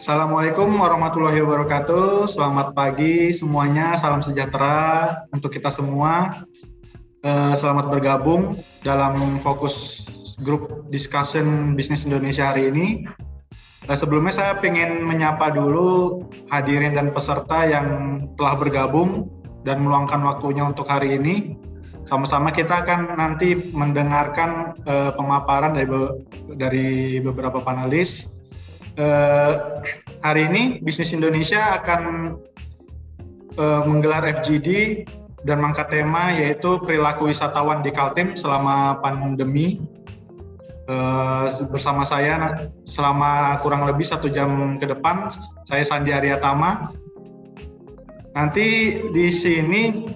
Assalamualaikum warahmatullahi wabarakatuh. Selamat pagi semuanya, salam sejahtera untuk kita semua. Selamat bergabung dalam fokus grup discussion bisnis Indonesia hari ini. Sebelumnya saya ingin menyapa dulu hadirin dan peserta yang telah bergabung dan meluangkan waktunya untuk hari ini. Sama-sama kita akan nanti mendengarkan pemaparan dari beberapa panelis. Hari ini Bisnis Indonesia akan menggelar FGD dan mengangkat tema yaitu perilaku wisatawan di Kaltim selama pandemi. Bersama saya selama kurang lebih 1 jam ke depan, saya Sandi Aryatama. Nanti di sini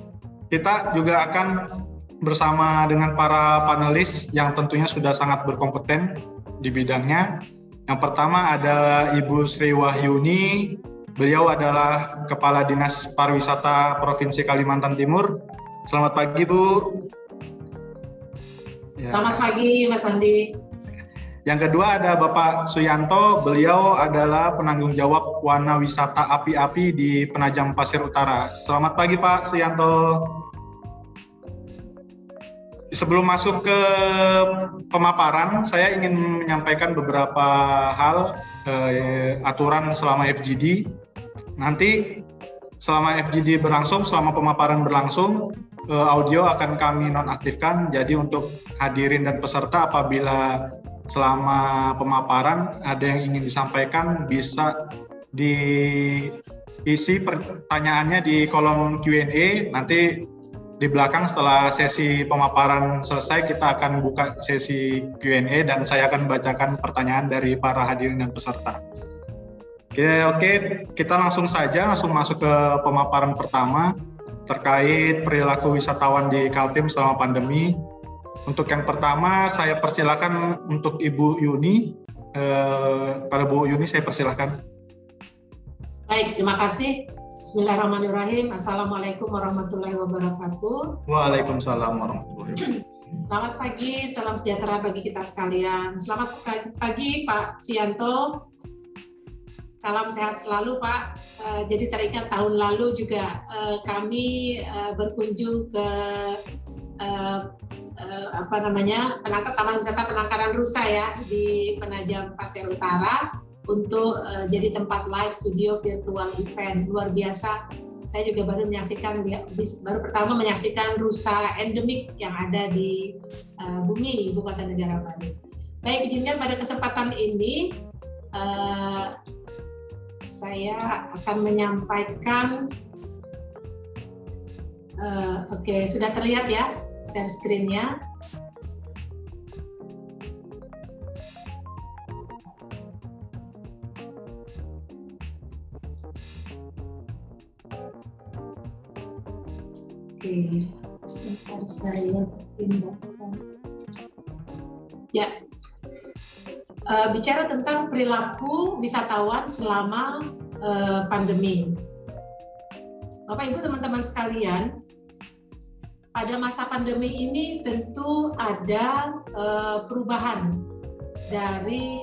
kita juga akan bersama dengan para panelis yang tentunya sudah sangat berkompeten di bidangnya. Yang pertama ada Ibu Sri Wahyuni, beliau adalah Kepala Dinas Pariwisata Provinsi Kalimantan Timur. Selamat pagi Bu. Selamat pagi Mas Andi. Yang kedua ada Bapak Suyanto, beliau adalah penanggung jawab Wana Wisata Api-Api di Penajam Pasir Utara. Selamat pagi Pak Suyanto. Sebelum masuk ke pemaparan, saya ingin menyampaikan beberapa hal aturan selama FGD. Nanti selama FGD berlangsung, selama pemaparan berlangsung, audio akan kami nonaktifkan. Jadi untuk hadirin dan peserta apabila selama pemaparan ada yang ingin disampaikan bisa diisi pertanyaannya di kolom Q&A. Nanti di belakang setelah sesi pemaparan selesai kita akan buka sesi Q&A dan saya akan bacakan pertanyaan dari para hadirin dan peserta. Oke, kita langsung masuk ke pemaparan pertama terkait perilaku wisatawan di Kaltim selama pandemi. Untuk yang pertama saya persilakan untuk Ibu Yuni. Pada Bu Yuni saya persilakan. Baik, terima kasih. Bismillahirrahmanirrahim. Assalamualaikum warahmatullahi wabarakatuh. Waalaikumsalam warahmatullahi wabarakatuh. Selamat pagi, salam sejahtera bagi kita sekalian. Selamat pagi Pak Sianto. Salam sehat selalu Pak. Jadi teringat tahun lalu juga kami berkunjung ke Taman Wisata Penangkaran Rusa ya di Penajam Pasir Utara. Untuk jadi tempat live studio virtual event luar biasa. Saya juga baru pertama menyaksikan rusa endemik yang ada di bumi ibu kota negara baru. Baik, izinkan pada kesempatan ini saya akan menyampaikan. Oke, sudah terlihat ya share screen-nya. Oke, sebentar saya pindahkan. Ya, bicara tentang perilaku wisatawan selama pandemi. Bapak Ibu teman-teman sekalian, pada masa pandemi ini tentu ada perubahan dari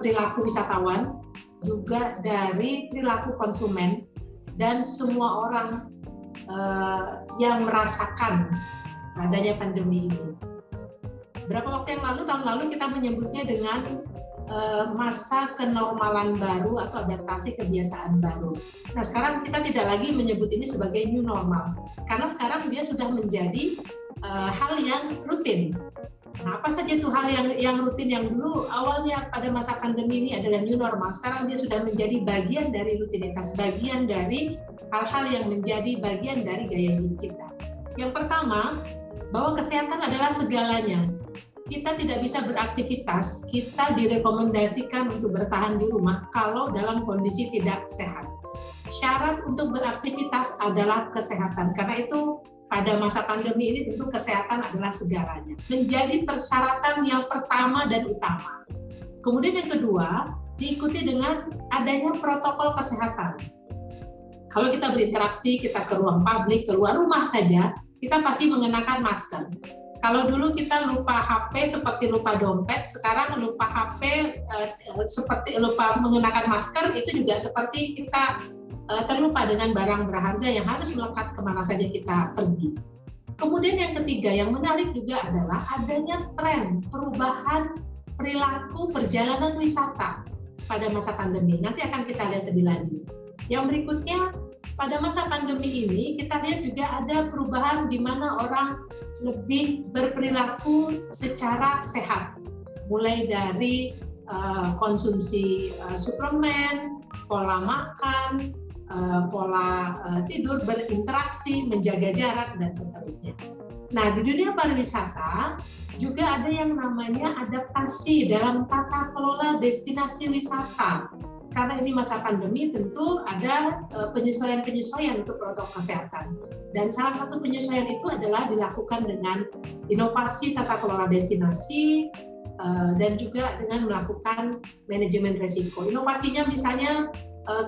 perilaku wisatawan, juga dari perilaku konsumen dan semua orang yang merasakan adanya pandemi ini. Berapa waktu yang lalu, tahun lalu kita menyebutnya dengan masa kenormalan baru atau adaptasi kebiasaan baru. Nah sekarang kita tidak lagi menyebut ini sebagai new normal, karena sekarang dia sudah menjadi hal yang rutin. Nah, apa saja itu hal yang rutin yang dulu awalnya pada masa pandemi ini adalah new normal, sekarang dia sudah menjadi bagian dari rutinitas, bagian dari hal-hal yang menjadi bagian dari gaya hidup kita. Yang pertama, bahwa kesehatan adalah segalanya. Kita tidak bisa beraktivitas, kita direkomendasikan untuk bertahan di rumah kalau dalam kondisi tidak sehat. Syarat untuk beraktivitas adalah kesehatan, karena itu pada masa pandemi ini tentu kesehatan adalah segalanya. Menjadi persyaratan yang pertama dan utama. Kemudian yang kedua, diikuti dengan adanya protokol kesehatan. Kalau kita berinteraksi, kita ke ruang publik, keluar rumah saja, kita pasti mengenakan masker. Kalau dulu kita lupa HP seperti lupa dompet, sekarang lupa HP seperti lupa mengenakan masker, itu juga seperti kita terlupa dengan barang berharga yang harus melekat kemana saja kita pergi. Kemudian yang ketiga yang menarik juga adalah adanya tren perubahan perilaku perjalanan wisata pada masa pandemi. Nanti akan kita lihat lebih lanjut. Yang berikutnya, pada masa pandemi ini kita lihat juga ada perubahan di mana orang lebih berperilaku secara sehat, mulai dari konsumsi suplemen, pola makan, pola tidur, berinteraksi, menjaga jarak, dan seterusnya. Nah, di dunia pariwisata juga ada yang namanya adaptasi dalam tata kelola destinasi wisata. Karena ini masa pandemi, tentu ada penyesuaian-penyesuaian untuk protokol kesehatan. Dan salah satu penyesuaian itu adalah dilakukan dengan inovasi tata kelola destinasi dan juga dengan melakukan manajemen risiko. Inovasinya misalnya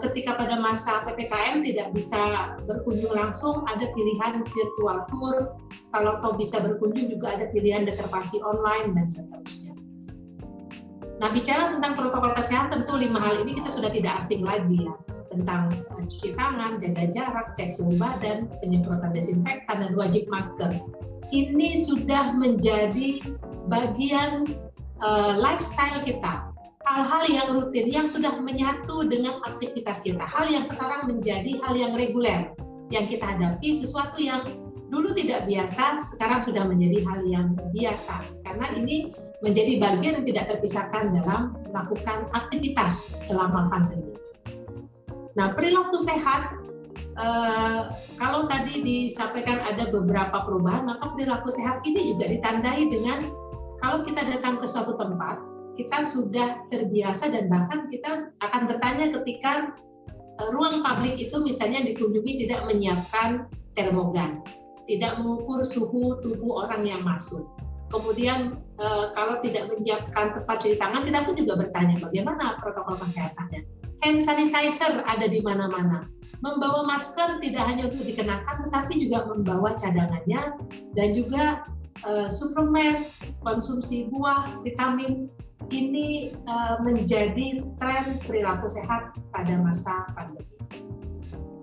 ketika pada masa PPKM tidak bisa berkunjung langsung, ada pilihan virtual tour. Kalau bisa berkunjung juga ada pilihan reservasi online dan seterusnya. Nah, bicara tentang protokol kesehatan, tentu 5 hal ini kita sudah tidak asing lagi ya. Tentang cuci tangan, jaga jarak, cek suhu badan, penyemprotan desinfektan, dan wajib masker. Ini sudah menjadi bagian lifestyle kita. Hal-hal yang rutin, yang sudah menyatu dengan aktivitas kita. Hal yang sekarang menjadi hal yang reguler, yang kita hadapi, sesuatu yang dulu tidak biasa, sekarang sudah menjadi hal yang biasa. Karena ini menjadi bagian yang tidak terpisahkan dalam melakukan aktivitas selama pandemi. Nah, perilaku sehat, kalau tadi disampaikan ada beberapa perubahan, maka perilaku sehat ini juga ditandai dengan kalau kita datang ke suatu tempat, kita sudah terbiasa dan bahkan kita akan bertanya ketika ruang publik itu misalnya dikunjungi tidak menyiapkan termogan, tidak mengukur suhu tubuh orang yang masuk. Kemudian kalau tidak menyiapkan tempat cuci tangan, kita pun juga bertanya bagaimana protokol kesehatannya. Hand sanitizer ada di mana-mana. Membawa masker tidak hanya untuk dikenakan, tetapi juga membawa cadangannya dan juga suplemen, konsumsi buah, vitamin. Ini menjadi tren perilaku sehat pada masa pandemi.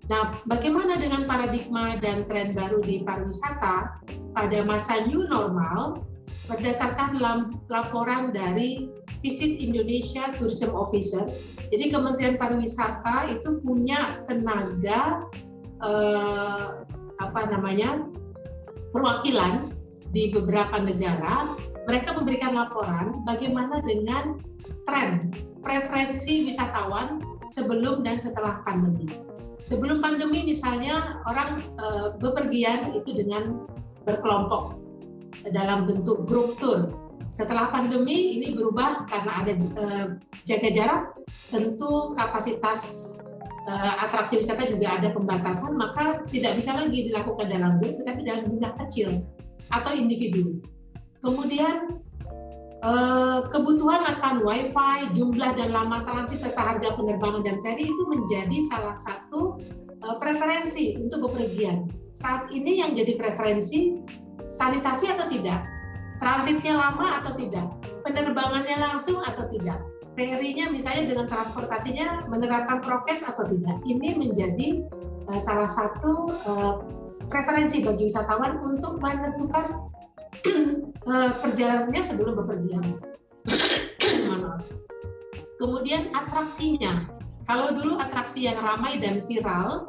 Nah, bagaimana dengan paradigma dan tren baru di pariwisata pada masa new normal? Berdasarkan laporan dari Visit Indonesia Tourism Officer, jadi Kementerian Pariwisata itu punya tenaga perwakilan di beberapa negara. Mereka memberikan laporan bagaimana dengan tren preferensi wisatawan sebelum dan setelah pandemi. Sebelum pandemi misalnya orang bepergian itu dengan berkelompok dalam bentuk grup tour. Setelah pandemi ini berubah karena ada jaga jarak, tentu kapasitas atraksi wisata juga ada pembatasan, maka tidak bisa lagi dilakukan dalam grup, tetapi dalam jumlah kecil atau individu. Kemudian kebutuhan akan wifi, jumlah dan lama transit serta harga penerbangan dan ferry itu menjadi salah satu preferensi untuk bepergian. Saat ini yang jadi preferensi sanitasi atau tidak, transitnya lama atau tidak, penerbangannya langsung atau tidak, ferry-nya misalnya dengan transportasinya menerapkan prokes atau tidak. Ini menjadi salah satu preferensi bagi wisatawan untuk menentukan perjalanannya sebelum bepergian. Kemudian atraksinya, kalau dulu atraksi yang ramai dan viral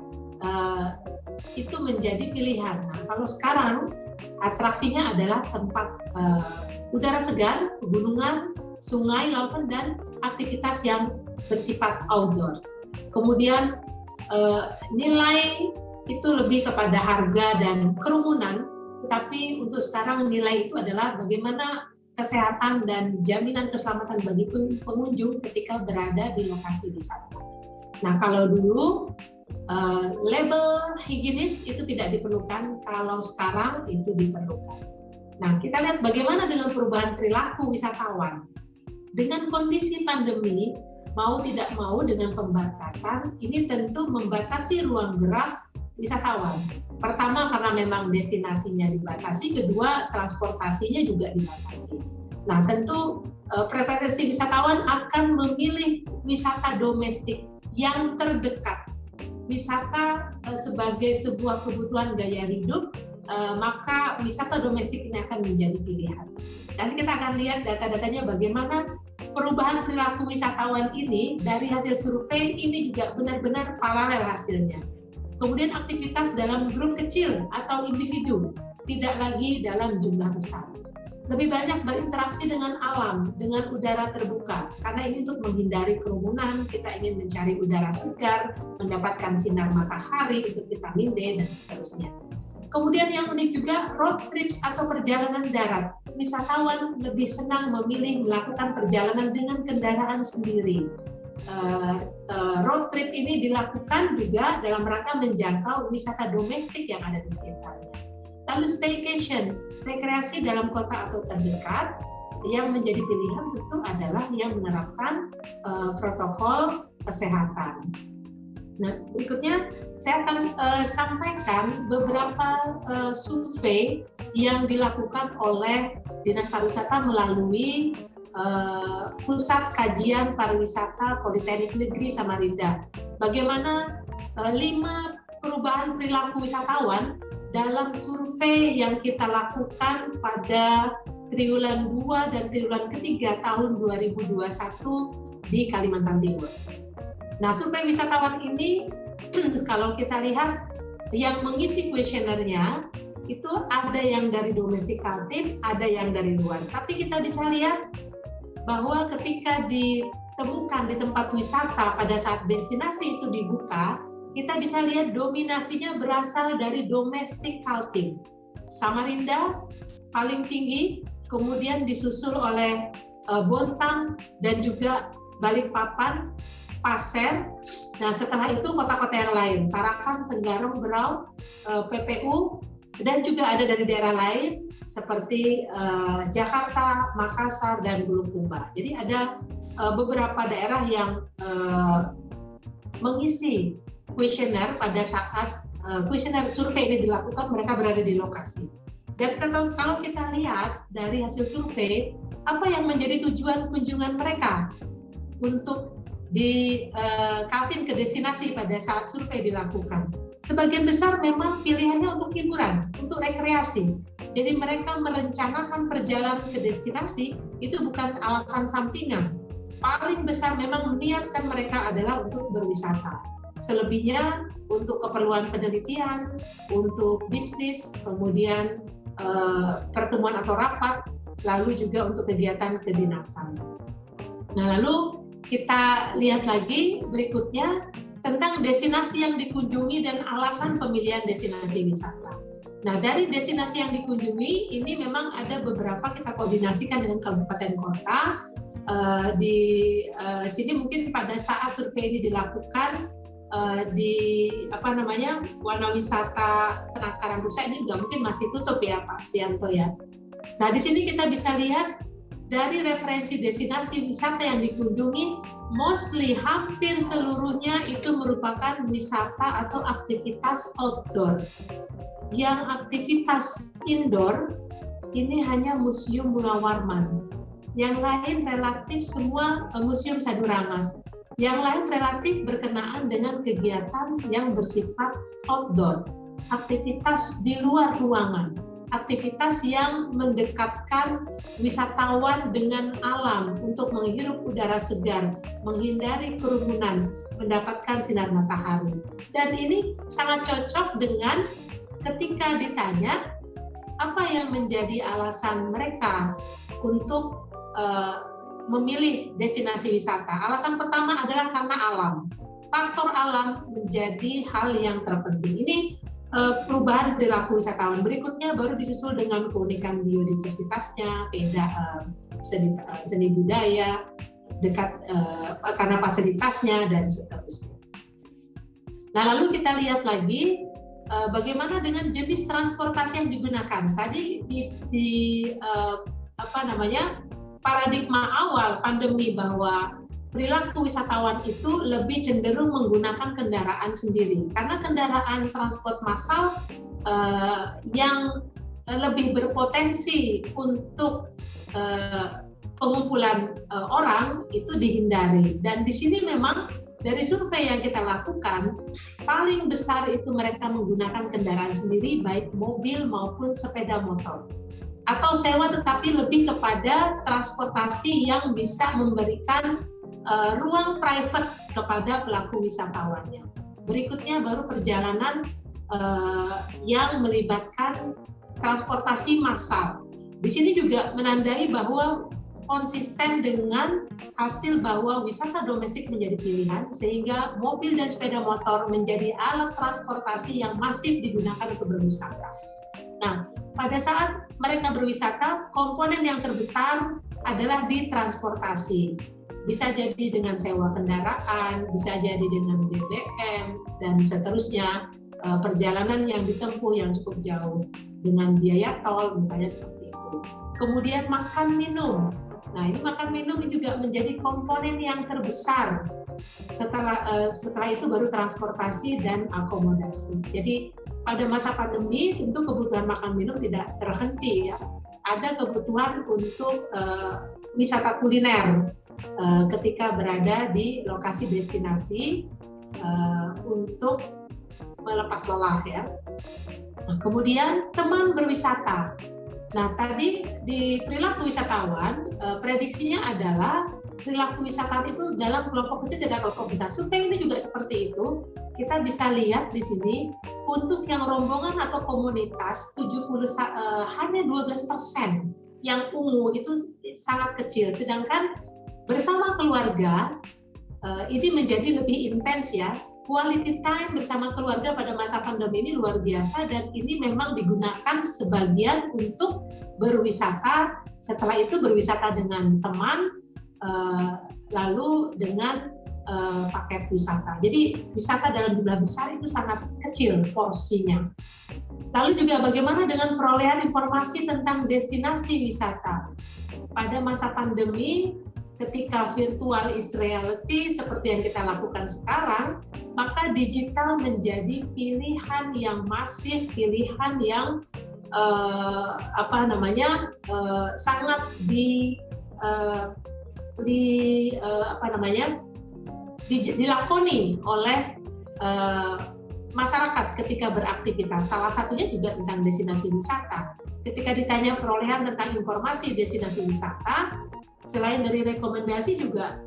itu menjadi pilihan. Nah, kalau sekarang atraksinya adalah tempat udara segar, pegunungan, sungai, lautan, dan aktivitas yang bersifat outdoor. Kemudian nilai itu lebih kepada harga dan kerumunan, tetapi untuk sekarang nilai itu adalah bagaimana kesehatan dan jaminan keselamatan bagi pengunjung ketika berada di lokasi wisata. Nah, kalau dulu label higienis itu tidak diperlukan, kalau sekarang itu diperlukan. Nah, kita lihat bagaimana dengan perubahan perilaku wisatawan. Dengan kondisi pandemi, mau tidak mau dengan pembatasan, ini tentu membatasi ruang gerak wisatawan. Pertama karena karena memang destinasinya dibatasi, kedua transportasinya juga dibatasi. Nah, tentu preferensi wisatawan akan memilih wisata domestik yang terdekat. Wisata sebagai sebuah kebutuhan gaya hidup, maka wisata domestik ini akan menjadi pilihan. Nanti kita akan lihat data-datanya bagaimana perubahan perilaku wisatawan ini dari hasil survei ini juga benar-benar paralel hasilnya. Kemudian aktivitas dalam grup kecil atau individu, tidak lagi dalam jumlah besar. Lebih banyak berinteraksi dengan alam, dengan udara terbuka. Karena ini untuk menghindari kerumunan, kita ingin mencari udara segar, mendapatkan sinar matahari untuk vitamin D dan seterusnya. Kemudian yang unik juga road trips atau perjalanan darat. Wisatawan lebih senang memilih melakukan perjalanan dengan kendaraan sendiri. Road trip ini dilakukan juga dalam rangka menjangkau wisata domestik yang ada di sekitarnya. Lalu staycation, rekreasi dalam kota atau terdekat, yang menjadi pilihan tentu adalah yang menerapkan protokol kesehatan. Nah, berikutnya saya akan sampaikan beberapa survei yang dilakukan oleh Dinas Pariwisata melalui Pusat Kajian Pariwisata Politeknik Negeri Samarinda. Bagaimana 5 perubahan perilaku wisatawan dalam survei yang kita lakukan pada triwulan 2 dan triwulan ketiga tahun 2021 di Kalimantan Timur. Nah, survei wisatawan ini kalau kita lihat yang mengisi kuesionernya itu ada yang dari domestika tim, ada yang dari luar. Tapi kita bisa lihat bahwa ketika ditemukan di tempat wisata pada saat destinasi itu dibuka, kita bisa lihat dominasinya berasal dari domestic team. Samarinda paling tinggi, kemudian disusul oleh Bontang dan juga Balikpapan, Pasir. Nah, setelah itu kota-kota yang lain, Tarakan, Tenggarong, Berau, PPU, dan juga ada dari daerah lain seperti Jakarta, Makassar, dan Bulukumba. Jadi ada beberapa daerah yang mengisi kuesioner pada saat kuesioner survei ini dilakukan, mereka berada di lokasi. Dan kalau kita lihat dari hasil survei, apa yang menjadi tujuan kunjungan mereka untuk di Kaltim ke destinasi pada saat survei dilakukan? Sebagian besar memang pilihannya untuk hiburan, untuk rekreasi. Jadi mereka merencanakan perjalanan ke destinasi itu bukan alasan sampingan. Paling besar memang meniatkan mereka adalah untuk berwisata. Selebihnya untuk keperluan penelitian, untuk bisnis, kemudian pertemuan atau rapat, lalu juga untuk kegiatan kedinasan. Nah, lalu kita lihat lagi berikutnya tentang destinasi yang dikunjungi dan alasan pemilihan destinasi wisata. Nah, dari destinasi yang dikunjungi ini memang ada beberapa kita koordinasikan dengan kabupaten kota. Di sini mungkin pada saat survei ini dilakukan di Warna Wisata Penangkaran Rusa ini juga mungkin masih tutup ya Pak Sianto ya. Nah, di sini kita bisa lihat dari referensi destinasi wisata yang dikunjungi, mostly hampir seluruhnya itu merupakan wisata atau aktivitas outdoor. Yang aktivitas indoor ini hanya Museum Munawarman. Yang lain relatif semua Museum Saduramas. Yang lain relatif berkenaan dengan kegiatan yang bersifat outdoor, aktivitas di luar ruangan. Aktivitas yang mendekatkan wisatawan dengan alam untuk menghirup udara segar, menghindari kerumunan, mendapatkan sinar matahari. Dan ini sangat cocok dengan ketika ditanya apa yang menjadi alasan mereka untuk memilih destinasi wisata. Alasan pertama adalah karena alam. Faktor alam menjadi hal yang terpenting. Ini perubahan perilaku wisatawan. Berikutnya baru disusul dengan keunikan biodiversitasnya, seni budaya, dekat karena fasilitasnya dan seterusnya. Nah, lalu kita lihat lagi bagaimana dengan jenis transportasi yang digunakan. Tadi paradigma awal pandemi bahwa perilaku wisatawan itu lebih cenderung menggunakan kendaraan sendiri karena kendaraan transport massal yang lebih berpotensi untuk pengumpulan orang itu dihindari. Dan di sini memang dari survei yang kita lakukan, paling besar itu mereka menggunakan kendaraan sendiri, baik mobil maupun sepeda motor. Atau sewa, tetapi lebih kepada transportasi yang bisa memberikan ruang private kepada pelaku wisatawannya. Berikutnya baru perjalanan yang melibatkan transportasi massal. Di sini juga menandai bahwa konsisten dengan hasil bahwa wisata domestik menjadi pilihan, sehingga mobil dan sepeda motor menjadi alat transportasi yang masif digunakan untuk berwisata. Nah, pada saat mereka berwisata, komponen yang terbesar adalah di transportasi. Bisa jadi dengan sewa kendaraan, bisa jadi dengan BBM, dan seterusnya, perjalanan yang ditempuh yang cukup jauh dengan biaya tol, misalnya seperti itu. Kemudian makan minum. Nah, ini makan minum juga menjadi komponen yang terbesar. Setelah itu baru transportasi dan akomodasi. Jadi pada masa pandemi tentu kebutuhan makan minum tidak terhenti ya. Ada kebutuhan untuk wisata kuliner ketika berada di lokasi destinasi untuk melepas lelah ya. Nah, kemudian teman berwisata. Nah, tadi di perilaku wisatawan, prediksinya adalah perilaku wisatawan itu dalam kelompok kecil dan kelompok besar. Survei ini juga seperti itu. Kita bisa lihat di sini, untuk yang rombongan atau komunitas, hanya 12% yang ungu itu sangat kecil. Sedangkan bersama keluarga, ini menjadi lebih intens ya. Quality time bersama keluarga pada masa pandemi ini luar biasa, dan ini memang digunakan sebagian untuk berwisata, setelah itu berwisata dengan teman, lalu dengan paket wisata. Jadi wisata dalam jumlah besar itu sangat kecil porsinya. Lalu juga bagaimana dengan perolehan informasi tentang destinasi wisata? Pada masa pandemi, ketika virtual is reality seperti yang kita lakukan sekarang, maka digital menjadi pilihan yang masif, pilihan yang sangat dilakoni oleh masyarakat ketika beraktivitas. Salah satunya juga tentang destinasi wisata. Ketika ditanya perolehan tentang informasi destinasi wisata, selain dari rekomendasi juga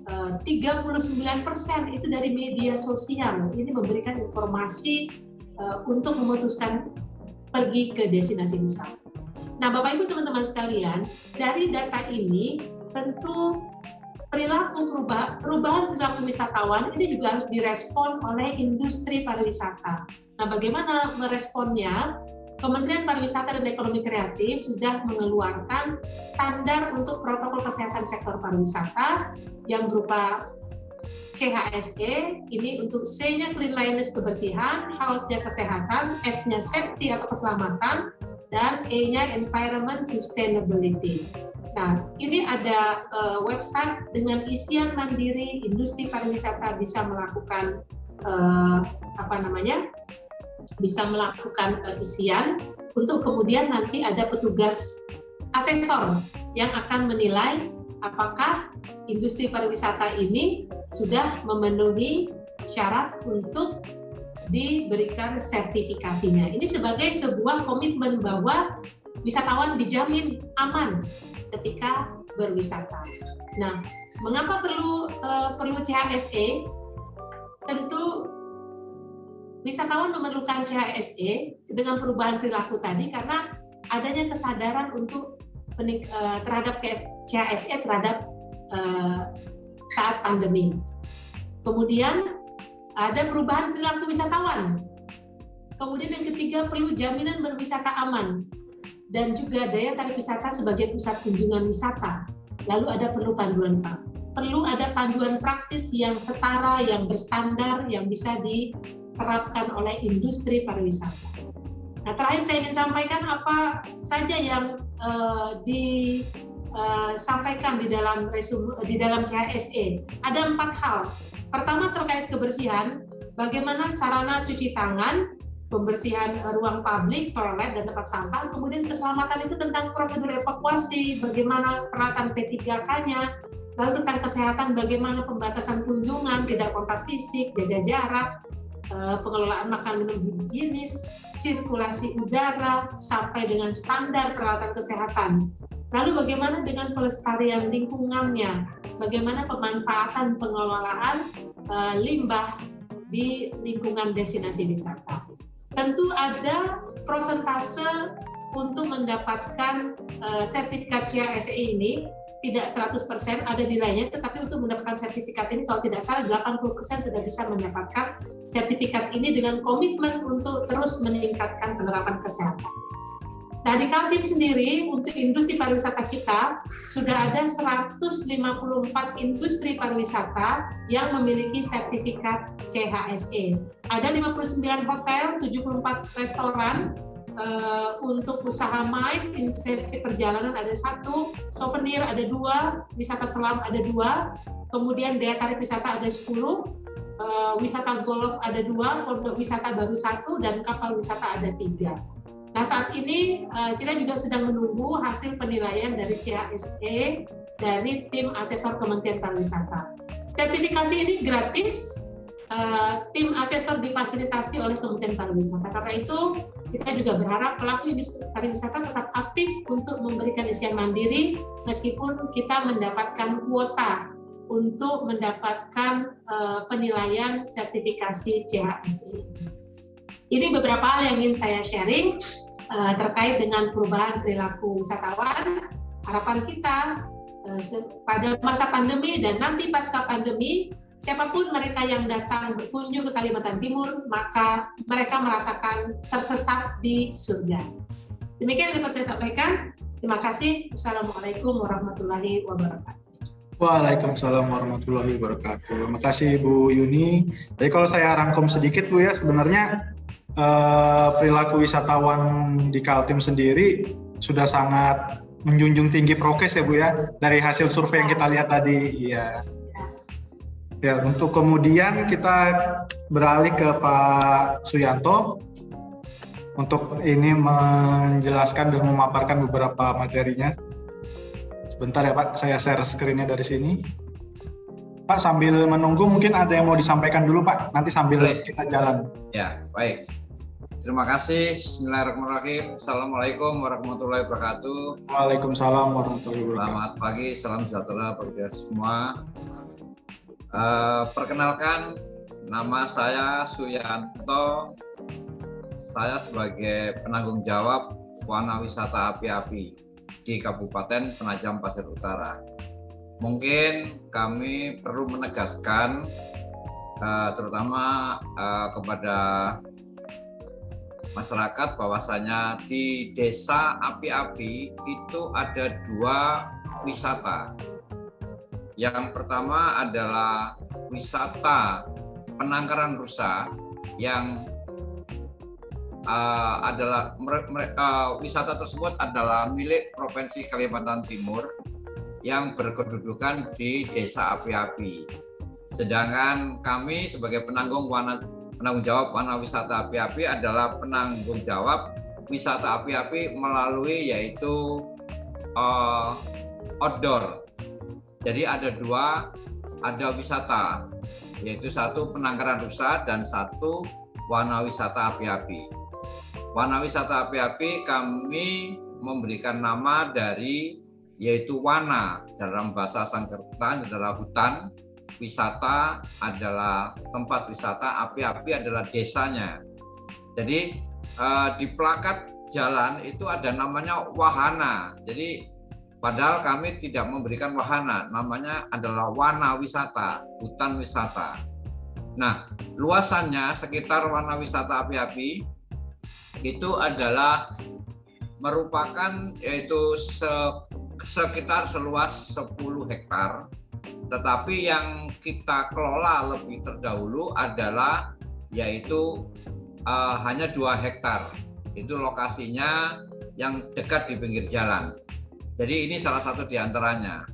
39% itu dari media sosial. Ini memberikan informasi untuk memutuskan pergi ke destinasi wisata. Nah, Bapak Ibu teman-teman sekalian, dari data ini tentu perubahan perilaku wisatawan ini juga harus direspon oleh industri pariwisata. Nah, bagaimana meresponnya? Kementerian Pariwisata dan Ekonomi Kreatif sudah mengeluarkan standar untuk protokol kesehatan sektor pariwisata yang berupa CHSE, ini untuk C-nya cleanliness kebersihan, health-nya kesehatan, S-nya safety atau keselamatan, dan E-nya environment sustainability. Nah, ini ada website dengan isian mandiri, industri pariwisata bisa melakukan bisa melakukan isian, untuk kemudian nanti ada petugas asesor yang akan menilai apakah industri pariwisata ini sudah memenuhi syarat untuk diberikan sertifikasinya. Ini sebagai sebuah komitmen bahwa wisatawan dijamin aman ketika berwisata. Nah, mengapa perlu CHSE? Tentu wisatawan memerlukan CHSE dengan perubahan perilaku tadi karena adanya kesadaran untuk terhadap CHSE terhadap saat pandemi. Kemudian ada perubahan perilaku wisatawan. Kemudian yang ketiga, perlu jaminan berwisata aman dan juga daya tarik wisata sebagai pusat kunjungan wisata. Lalu perlu ada panduan praktis yang setara, yang berstandar, yang bisa diterapkan oleh industri pariwisata. Nah, terakhir saya ingin sampaikan apa saja yang disampaikan di dalam CHSE. Ada 4 hal. Pertama, terkait kebersihan, bagaimana sarana cuci tangan pembersihan ruang publik, toilet, dan tempat sampah. Kemudian keselamatan itu tentang prosedur evakuasi, bagaimana peralatan P3K-nya, lalu tentang kesehatan, bagaimana pembatasan kunjungan, tidak kontak fisik, jaga jarak, pengelolaan makan minum higienis, sirkulasi udara, sampai dengan standar peralatan kesehatan. Lalu bagaimana dengan pelestarian lingkungannya, bagaimana pemanfaatan pengelolaan limbah di lingkungan destinasi wisata. Tentu ada prosentase untuk mendapatkan sertifikat CHSE ini, tidak 100% ada nilainya, tetapi untuk mendapatkan sertifikat ini kalau tidak salah 80% sudah bisa mendapatkan sertifikat ini dengan komitmen untuk terus meningkatkan penerapan kesehatan. Nah, di Kaltim sendiri untuk industri pariwisata kita sudah ada 154 industri pariwisata yang memiliki sertifikat CHSE. Ada 59 hotel, 74 restoran, untuk usaha MICE, insentif perjalanan ada 1, souvenir ada 2, wisata selam ada 2, kemudian daya tarik wisata ada 10, wisata golf ada 2, pondok wisata baru 1, dan kapal wisata ada 3. Nah, saat ini kita juga sedang menunggu hasil penilaian dari CHSE dari tim asesor Kementerian Pariwisata. Sertifikasi ini gratis, tim asesor difasilitasi oleh Kementerian Pariwisata. Karena itu kita juga berharap pelaku industri pariwisata tetap aktif untuk memberikan isian mandiri meskipun kita mendapatkan kuota untuk mendapatkan penilaian sertifikasi CHSE. Ini beberapa hal yang ingin saya sharing terkait dengan perubahan perilaku wisatawan. Harapan kita pada masa pandemi dan nanti pasca pandemi, siapapun mereka yang datang berkunjung ke Kalimantan Timur, maka mereka merasakan tersesat di surga. Demikian yang dapat saya sampaikan. Terima kasih. Assalamualaikum warahmatullahi wabarakatuh. Waalaikumsalam warahmatullahi wabarakatuh. Terima kasih Bu Yuni. Jadi kalau saya rangkum sedikit Bu ya, sebenarnya perilaku wisatawan di Kaltim sendiri sudah sangat menjunjung tinggi prokes ya Bu ya, dari hasil survei yang kita lihat tadi. Iya. Ya, untuk kemudian kita beralih ke Pak Suyanto untuk ini menjelaskan dan memaparkan beberapa materinya. Sebentar ya Pak, saya share screen-nya dari sini. Pak, sambil menunggu mungkin ada yang mau disampaikan dulu Pak, nanti sambil kita jalan. Ya, baik. Terima kasih. Bismillahirrahmanirrahim. Assalamualaikum warahmatullahi wabarakatuh. Waalaikumsalam warahmatullahi wabarakatuh. Selamat pagi, salam sejahtera bagi kita semua. Perkenalkan, nama saya Suyanto. Saya sebagai penanggung jawab Wana Wisata Api-Api di Kabupaten Penajam Pasir Utara. Mungkin kami perlu menegaskan terutama kepada masyarakat bahwasanya di Desa Api-Api itu ada 2 wisata. Yang pertama adalah wisata penangkaran rusa yang wisata tersebut adalah milik Provinsi Kalimantan Timur yang berkedudukan di Desa Api-Api. Sedangkan kami sebagai penanggung jawab Wana Wisata Api-Api adalah penanggung jawab wisata api-api melalui yaitu outdoor. Jadi ada 2 wisata, yaitu 1 penangkaran rusa dan 1 Wana Wisata Api-Api. Wana Wisata Api-Api kami memberikan nama dari yaitu wana dalam bahasa Sanskerta adalah hutan, wisata adalah tempat wisata, api-api adalah desanya. Jadi di plakat jalan itu ada namanya wahana. Jadi padahal kami tidak memberikan wahana, namanya adalah wana wisata, hutan wisata. Nah, luasannya sekitar wana wisata api-api itu adalah merupakan yaitu sekitar seluas 10 hektar. Tetapi yang kita kelola lebih terdahulu adalah yaitu hanya 2 hektar. Itu lokasinya yang dekat di pinggir jalan. Jadi ini salah satu di antaranya.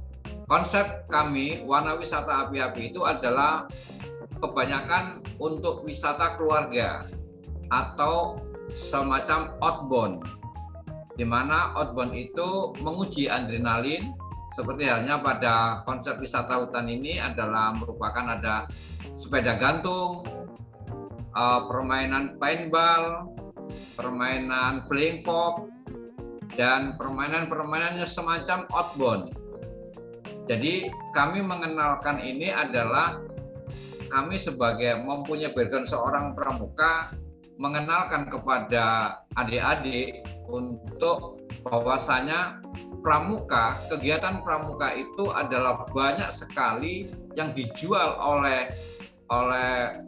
Konsep kami Wana Wisata Api-Api itu adalah kebanyakan untuk wisata keluarga. atau semacam outbound, di mana outbound itu menguji adrenalin, seperti halnya pada konsep wisata hutan ini adalah merupakan ada sepeda gantung, permainan paintball, permainan flying fox, dan permainan-permainannya semacam outbound. Jadi kami mengenalkan ini adalah kami sebagai mempunyai background seorang pramuka mengenalkan kepada adik-adik untuk bahwasanya pramuka, kegiatan pramuka itu adalah banyak sekali yang dijual oleh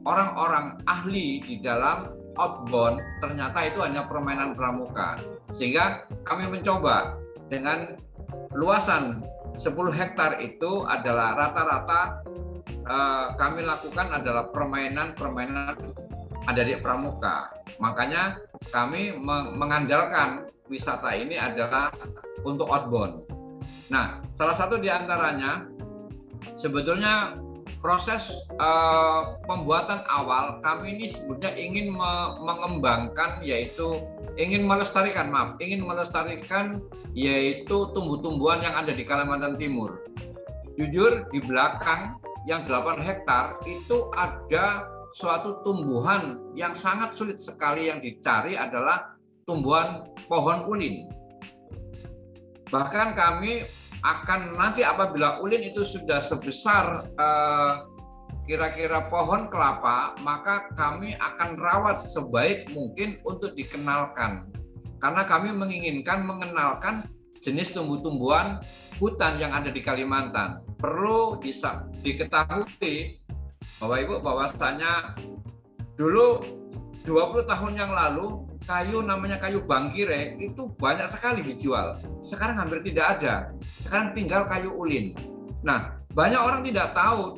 orang-orang ahli di dalam outbound, ternyata itu hanya permainan pramuka. Sehingga kami mencoba dengan luasan 10 hektar itu adalah rata-rata kami lakukan adalah permainan adik-adik pramuka. Makanya kami mengandalkan wisata ini adalah untuk outbound. Nah, salah satu di antaranya sebetulnya proses pembuatan awal kami ini sebetulnya ingin mengembangkan, yaitu ingin melestarikan yaitu tumbuh-tumbuhan yang ada di Kalimantan Timur. Jujur di belakang yang 8 hektar itu ada suatu tumbuhan yang sangat sulit sekali yang dicari adalah tumbuhan pohon ulin. Bahkan kami akan nanti apabila ulin itu sudah sebesar kira-kira pohon kelapa, maka kami akan rawat sebaik mungkin untuk dikenalkan. Karena kami menginginkan mengenalkan jenis tumbuh-tumbuhan hutan yang ada di Kalimantan. Perlu diketahui Bapak Ibu bahwasanya dulu 20 tahun yang lalu kayu namanya kayu bangkire itu banyak sekali dijual. Sekarang hampir tidak ada. Sekarang tinggal kayu ulin. Nah, banyak orang tidak tahu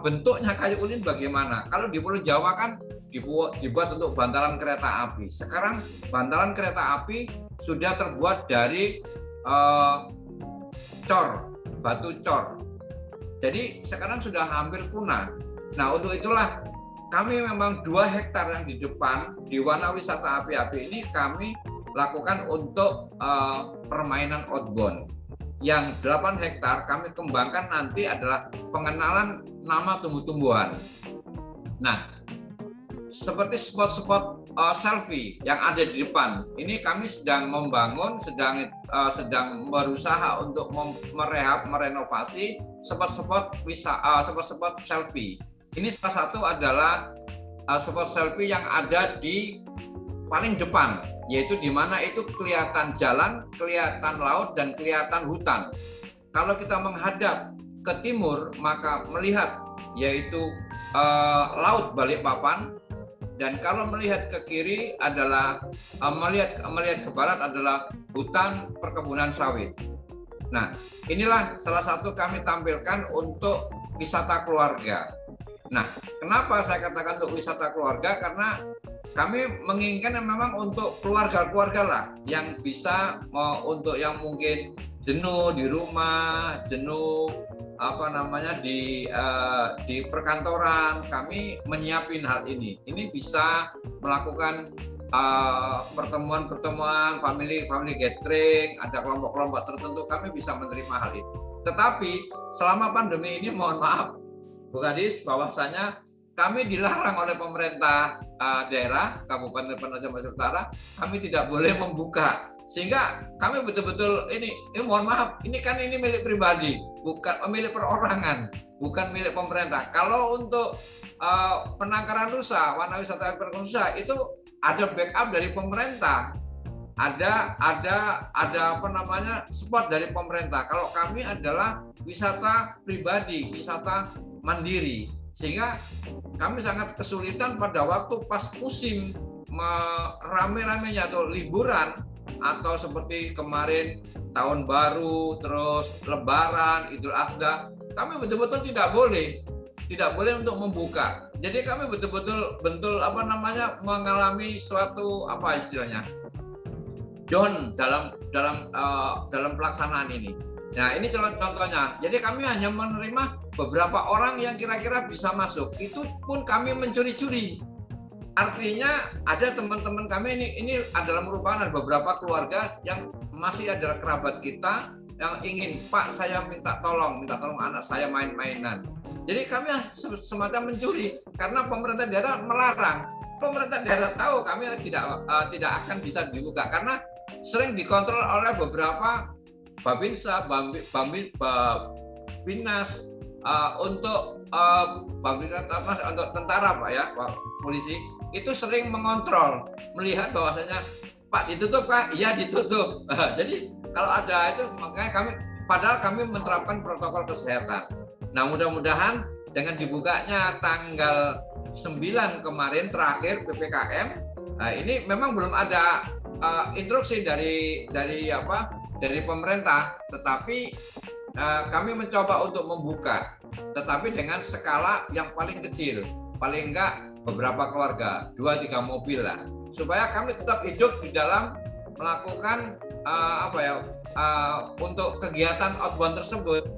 bentuknya kayu ulin bagaimana. Kalau di Pulau Jawa kan dibuat untuk bantalan kereta api. Sekarang bantalan kereta api sudah terbuat dari batu cor. Jadi sekarang sudah hampir punah. Nah, untuk itulah kami memang 2 hektar yang di depan di Wana Wisata Api-Api ini kami lakukan untuk permainan outbound. Yang 8 hektar kami kembangkan nanti adalah pengenalan nama tumbuh-tumbuhan. Nah, seperti spot-spot selfie yang ada di depan, ini kami sedang membangun, sedang berusaha untuk merenovasi spot-spot selfie. Ini salah satu adalah spot selfie yang ada di paling depan, yaitu di mana itu kelihatan jalan, kelihatan laut, dan kelihatan hutan. Kalau kita menghadap ke timur, maka melihat yaitu laut Balikpapan, dan kalau melihat ke kiri adalah melihat ke barat adalah hutan perkebunan sawit. Nah, inilah salah satu kami tampilkan untuk wisata keluarga. Nah, kenapa saya katakan untuk wisata keluarga? Karena kami menginginkan memang untuk keluarga-keluarga lah yang bisa untuk yang mungkin jenuh di rumah, jenuh di perkantoran, kami menyiapin hal ini. Ini bisa melakukan pertemuan-pertemuan, family gathering, ada kelompok-kelompok tertentu, kami bisa menerima hal ini. Tetapi selama pandemi ini, mohon maaf Bu Kadis, bahwasanya kami dilarang oleh pemerintah daerah Kabupaten Penajam Pasir Utara, kami tidak boleh membuka. Sehingga kami betul-betul ini mohon maaf, ini milik pribadi, bukan milik perorangan, bukan milik pemerintah. Kalau untuk penangkaran rusa, Wana Wisata Api-Api rusa itu ada backup dari pemerintah. Ada support dari pemerintah. Kalau kami adalah wisata pribadi, wisata mandiri, sehingga kami sangat kesulitan pada waktu pas musim rame-ramenya atau liburan, atau seperti kemarin tahun baru, terus lebaran, Idul Adha, kami betul-betul tidak boleh untuk membuka. Jadi kami betul-betul mengalami suatu down dalam pelaksanaan ini. Nah, ini contohnya. Jadi kami hanya menerima beberapa orang yang kira-kira bisa masuk. Itu pun kami mencuri-curi. artinya ada teman-teman kami ini adalah merupakan beberapa keluarga yang masih adalah kerabat kita yang ingin, Pak, saya minta tolong anak saya main-mainan. Jadi kami semacam mencuri karena pemerintah daerah melarang. Pemerintah daerah tahu kami tidak akan bisa dibuka karena sering dikontrol oleh beberapa Babinsa, Binas untuk untuk tentara, Pak ya, Pak polisi itu sering mengontrol, melihat bahwasanya Pak ditutup Kak, iya ditutup. Jadi kalau ada itu makanya padahal kami menerapkan protokol kesehatan. Nah, mudah-mudahan dengan dibukanya tanggal 9 kemarin terakhir PPKM, ini memang belum ada instruksi dari pemerintah, tetapi kami mencoba untuk membuka, tetapi dengan skala yang paling kecil, paling enggak beberapa keluarga, 2-3 mobil lah, supaya kami tetap hidup di dalam melakukan untuk kegiatan outbound tersebut.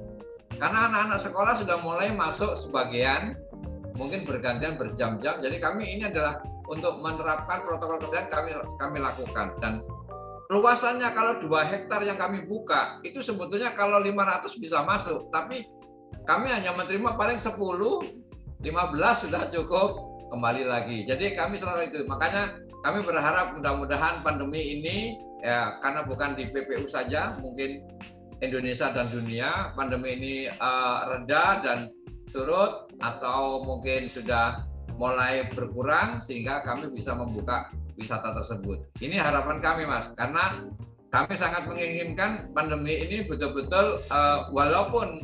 Karena anak-anak sekolah sudah mulai masuk sebagian, mungkin bergantian berjam-jam. Jadi kami ini adalah untuk menerapkan protokol kesehatan kami lakukan. Dan luasannya kalau 2 hektar yang kami buka, itu sebetulnya kalau 500 bisa masuk. Tapi kami hanya menerima paling 10, 15 sudah cukup, kembali lagi. Jadi kami selalu itu. Makanya kami berharap mudah-mudahan pandemi ini, ya karena bukan di PPU saja, mungkin Indonesia dan dunia, pandemi ini reda dan surut atau mungkin sudah mulai berkurang sehingga kami bisa membuka wisata tersebut. Ini harapan kami, Mas, karena kami sangat menginginkan pandemi ini betul-betul walaupun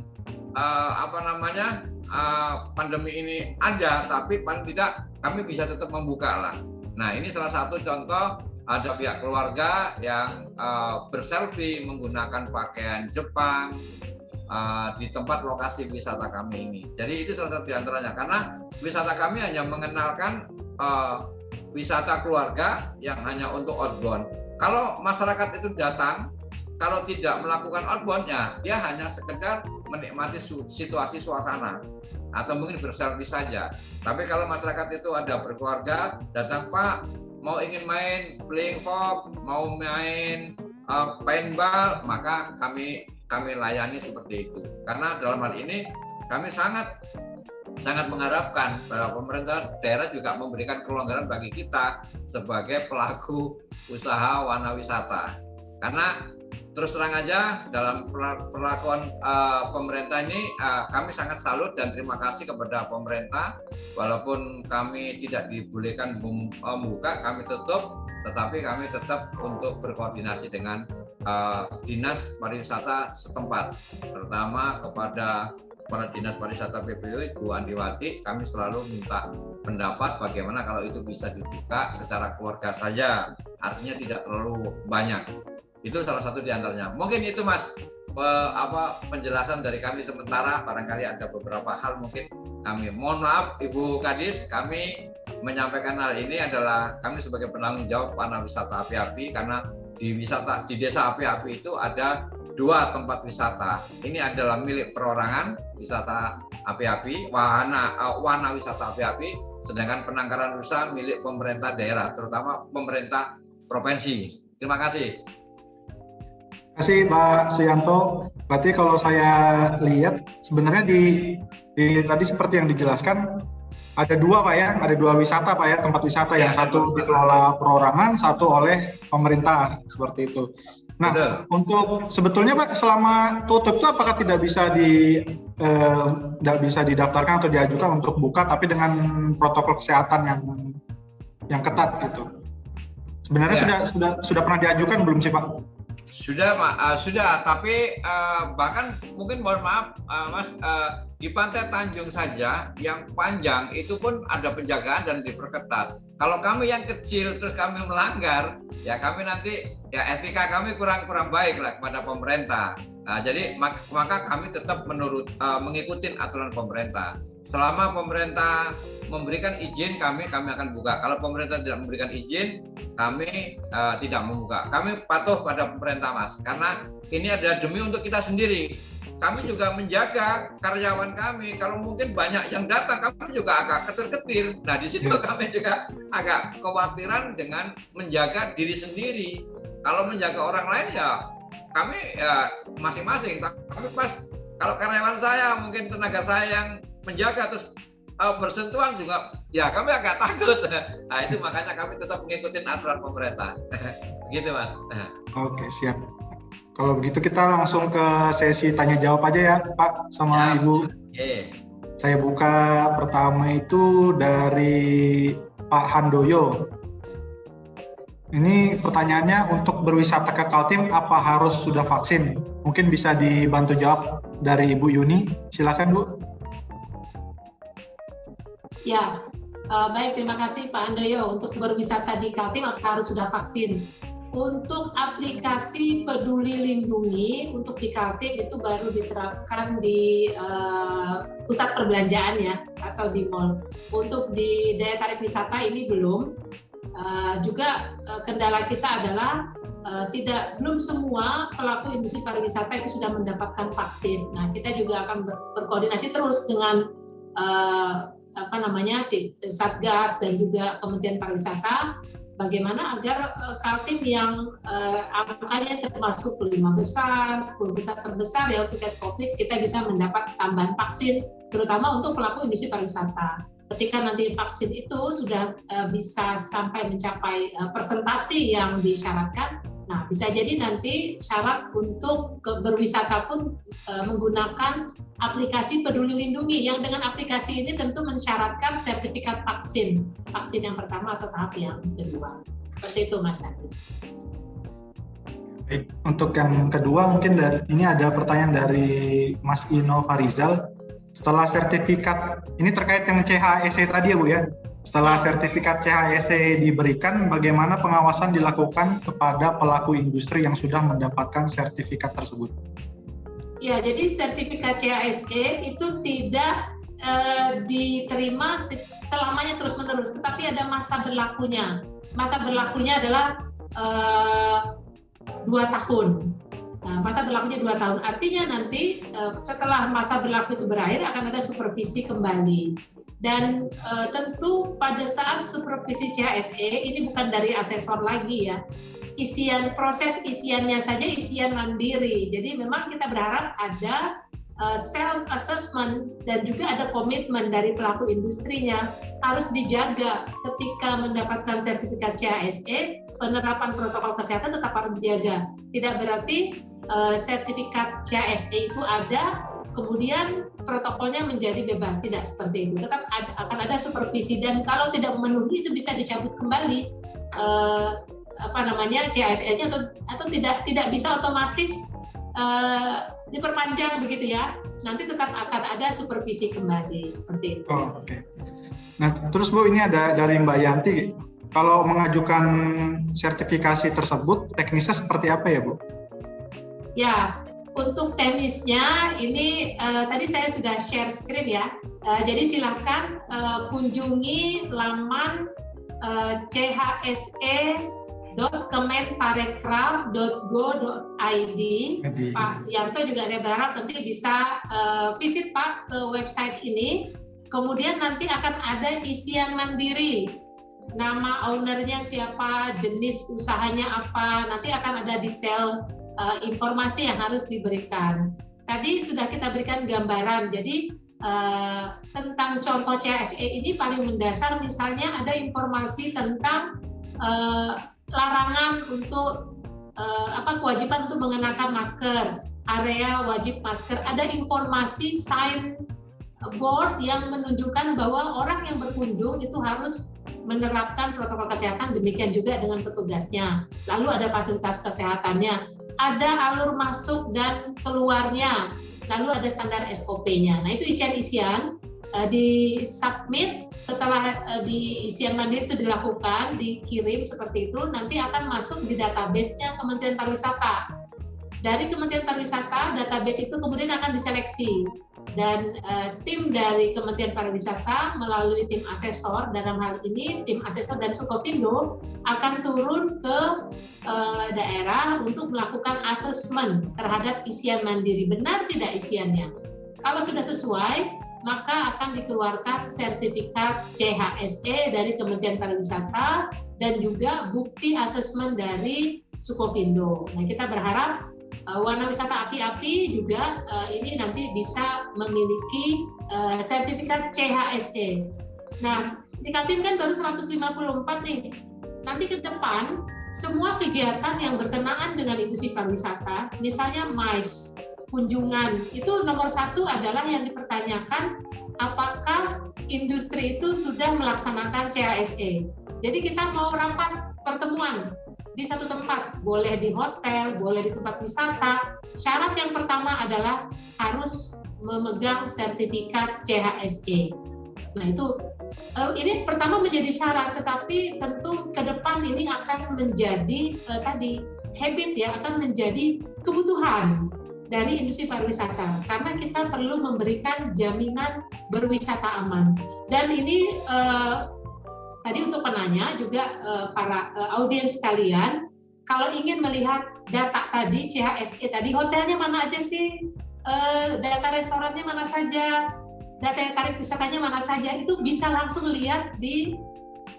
pandemi ini ada, tapi paling tidak kami bisa tetap membuka lah. Nah, ini salah satu contoh ada pihak keluarga yang berselfie menggunakan pakaian Jepang di tempat lokasi wisata kami ini. Jadi itu salah satu di antaranya, karena wisata kami hanya mengenalkan wisata keluarga yang hanya untuk outbound. Kalau masyarakat itu datang, kalau tidak melakukan outbound, ya dia hanya sekedar menikmati situasi suasana atau mungkin berselfie saja. Tapi kalau masyarakat itu ada berkeluarga, datang Pak, mau ingin main playing pop, mau main paintball, maka kami layani seperti itu. Karena dalam hal ini kami sangat mengharapkan bahwa pemerintah daerah juga memberikan kelonggaran bagi kita sebagai pelaku usaha warna wisata. Karena terus terang aja dalam perlakuan pemerintah ini kami sangat salut dan terima kasih kepada pemerintah. Walaupun kami tidak dibolehkan membuka, kami tutup, tetapi kami tetap untuk berkoordinasi dengan dinas pariwisata setempat, terutama kepada kepala dinas pariwisata PPU Ibu Andiwati. Kami selalu minta pendapat bagaimana kalau itu bisa dibuka secara keluarga saja, artinya tidak terlalu banyak. Itu salah satu di antaranya. Mungkin itu, Mas, penjelasan dari kami sementara. Barangkali ada beberapa hal mungkin kami mohon maaf, Ibu Kadis, kami menyampaikan hal ini adalah kami sebagai penanggung jawab warna wisata api-api, karena di desa api-api itu ada 2 tempat wisata. Ini adalah milik perorangan, wisata api-api, warna wisata api-api, sedangkan Penangkaran Rusa milik pemerintah daerah, terutama pemerintah provinsi. Terima kasih. Terima kasih Pak Suyanto. Berarti kalau saya lihat sebenarnya di tadi seperti yang dijelaskan ada 2 Pak ya, ada 2 wisata Pak ya, tempat wisata yang satu dikelola perorangan, satu oleh pemerintah seperti itu. Nah, betul. Untuk sebetulnya Pak selama tutup itu apakah tidak bisa didaftarkan atau diajukan untuk buka tapi dengan protokol kesehatan yang ketat gitu? Sebenarnya sudah pernah diajukan belum sih Pak? Sudah, Pak. Sudah. Tapi bahkan mungkin mohon maaf, Mas, di Pantai Tanjung saja yang panjang itu pun ada penjagaan dan diperketat. Kalau kami yang kecil terus kami melanggar, ya kami nanti etika kami kurang baik lah kepada pemerintah. Jadi maka kami tetap mengikuti aturan pemerintah. Selama pemerintah memberikan izin, kami akan buka. Kalau pemerintah tidak memberikan izin, kami tidak membuka. Kami patuh pada pemerintah, Mas, karena ini adalah demi untuk kita sendiri. kami juga menjaga karyawan kami. Kalau mungkin banyak yang datang, kami juga agak ketir-ketir. Nah, di situ kami juga agak kekhawatiran dengan menjaga diri sendiri. Kalau menjaga orang lain ya kami ya masing-masing. Tapi pas kalau karyawan saya, mungkin tenaga saya yang menjaga terus bersentuhan juga, ya kami agak takut. Nah, itu makanya kami tetap mengikuti aturan pemerintah. Gitu, Mas. Oke, siap. Kalau begitu kita langsung ke sesi tanya jawab aja ya, Pak sama Ibu. Saya buka pertama itu dari Pak Handoyo. Ini pertanyaannya, untuk berwisata ke Kaltim apa harus sudah vaksin? Mungkin bisa dibantu jawab dari Ibu Yuni. Silakan, Bu. Ya, baik, terima kasih Pak Handoyo. Untuk berwisata di Kaltim apa harus sudah vaksin? Untuk aplikasi Peduli Lindungi untuk di Kaltim itu baru diterapkan di pusat perbelanjaan ya, atau di mall. Untuk di daya tarik wisata ini belum. Juga kendala kita adalah belum semua pelaku industri pariwisata itu sudah mendapatkan vaksin. Nah, kita juga akan berkoordinasi terus dengan Satgas dan juga Kementerian Pariwisata, bagaimana agar Kaltim yang angkanya termasuk 5 besar, 10 besar terbesar ya untuk tes COVID, kita bisa mendapat tambahan vaksin, terutama untuk pelaku industri pariwisata. Ketika nanti vaksin itu sudah bisa sampai mencapai persentase yang disyaratkan, nah bisa jadi nanti syarat untuk berwisata pun menggunakan aplikasi Peduli Lindungi, yang dengan aplikasi ini tentu mensyaratkan sertifikat vaksin yang pertama atau tahap yang kedua. Seperti itu, Mas Andi. Baik, untuk yang kedua mungkin ini ada pertanyaan dari Mas Ino Farizal. Setelah sertifikat, ini terkait dengan CHSE tadi ya Bu ya, setelah sertifikat CHSE diberikan, bagaimana pengawasan dilakukan kepada pelaku industri yang sudah mendapatkan sertifikat tersebut? Ya, jadi sertifikat CHSE itu tidak diterima selamanya terus-menerus, tetapi ada masa berlakunya. Masa berlakunya adalah 2 tahun. Nah, masa berlakunya 2 tahun, artinya nanti setelah masa berlaku itu berakhir akan ada supervisi kembali. Dan tentu pada saat supervisi CHSE ini bukan dari asesor lagi ya, proses isiannya saja isian mandiri. Jadi memang kita berharap ada self assessment dan juga ada komitmen dari pelaku industrinya, harus dijaga ketika mendapatkan sertifikat CHSE. Penerapan protokol kesehatan tetap harus dijaga. Tidak berarti sertifikat CHSE itu ada, kemudian protokolnya menjadi bebas. Tidak seperti itu. Tetap akan ada supervisi, dan kalau tidak memenuhi itu bisa dicabut kembali CHSE-nya, atau tidak bisa otomatis diperpanjang begitu ya. Nanti tetap akan ada supervisi kembali seperti itu. Oh, oke. Nah, terus Bu, ini ada dari Mbak Yanti. Kalau mengajukan sertifikasi tersebut, teknisnya seperti apa ya, Bu? Ya, untuk teknisnya ini tadi saya sudah share screen ya. Jadi silakan kunjungi laman chse.kemenparekraf.go.id. Pak Suyanto juga saya berharap nanti bisa visit Pak ke website ini. Kemudian nanti akan ada isian mandiri. Nama ownernya siapa, jenis usahanya apa, nanti akan ada detail informasi yang harus diberikan. Tadi sudah kita berikan gambaran, jadi tentang contoh CHSE ini paling mendasar, misalnya ada informasi tentang larangan untuk kewajiban untuk mengenakan masker, area wajib masker, ada informasi sign board yang menunjukkan bahwa orang yang berkunjung itu harus menerapkan protokol kesehatan, demikian juga dengan petugasnya. Lalu ada fasilitas kesehatannya, ada alur masuk dan keluarnya, lalu ada standar SOP-nya. Nah, itu isian-isian di submit setelah di isian mandiri itu dilakukan, dikirim seperti itu, nanti akan masuk di database-nya Kementerian Pariwisata. Dari Kementerian Pariwisata, database itu kemudian akan diseleksi. Dan tim dari Kementerian Pariwisata melalui tim asesor, dalam hal ini tim asesor dari Sukovindo akan turun ke daerah untuk melakukan asesmen terhadap isian mandiri, benar tidak isiannya. Kalau sudah sesuai, maka akan dikeluarkan sertifikat CHSE dari Kementerian Pariwisata dan juga bukti asesmen dari Sukovindo. Nah, kita berharap Warna Wisata Api-Api juga ini nanti bisa memiliki sertifikat CHSE. Nah, di Kaltim kan baru 154 nih. Nanti ke depan, semua kegiatan yang berkenaan dengan industri pariwisata, misalnya MICE, kunjungan, itu nomor satu adalah yang dipertanyakan apakah industri itu sudah melaksanakan CHSE. Jadi kita mau rapat pertemuan di satu tempat, boleh di hotel, boleh di tempat wisata. Syarat yang pertama adalah harus memegang sertifikat CHSE. Nah itu, ini pertama menjadi syarat, tetapi tentu ke depan ini akan menjadi habit ya, akan menjadi kebutuhan dari industri pariwisata, karena kita perlu memberikan jaminan berwisata aman. Dan ini tadi untuk penanya juga para audiens sekalian, kalau ingin melihat data tadi CHSE tadi, hotelnya mana aja sih, data restorannya mana saja, data tarik wisatanya mana saja, itu bisa langsung lihat di